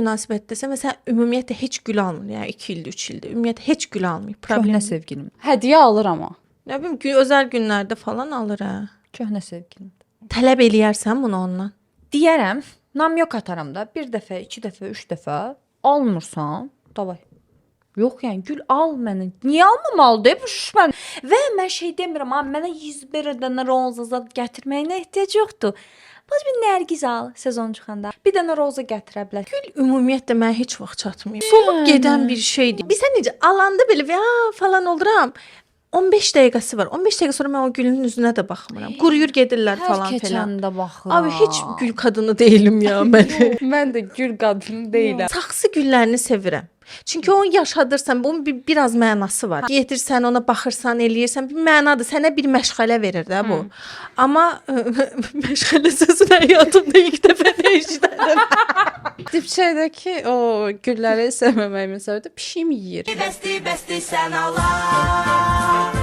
münasibətdəsən və sən ümumiyyətlə heç gül almır, yəni 2 ildir, 3 ildir, ümumiyyətlə heç gül almır. Köhnə sevgilim. Hədiyyə alır amma. Nə bilim, özəl günlərdə falan alır hə. Köhnə sevgilim. Tələb eləyərsən bunu ondan. Deyərəm, namyok ataram da 1 dəfə, 2 dəfə, 3 dəfə almırsan, davay. Yox, yəni gül al mənə. Niyə almamalıdır bu şişmən? Və mən şey demirəm, mənə 101 dənə roza zad gətirməyinə ehtiyac yoxdur. Bax bir nərgiz al sezon çıxanda. Bir dənə roza gətirə bilər. Gül ümumiyyətlə mənə heç vaxt çatmır. Solub gedən bir şeydir. Bizə necə alanda belə falan oluram. 15 dəqiqəsi var. 15 dəqiqə sonra mən o gülün üzünə də baxmıram. Quruyur gedirlər falan Hər filan. keçəndə baxıram. Abi heç gül qadını deyiləm ya mən. Mən də gül qadını deyiləm. Saxsı güllərini sevirəm. Çünki onu yaşadırsan, bunun biraz mənası var. Getirsən, ona baxırsan, eləyirsən, bir mənadır. Sənə bir məşğələ verir də bu. Amma məşğələ sözünü həyatımda ilk dəfə eşitdim. Dipçəkdəki o gülləri sevməməyimin səbəbi pişiyim yeyir. Bəsti sən Allah.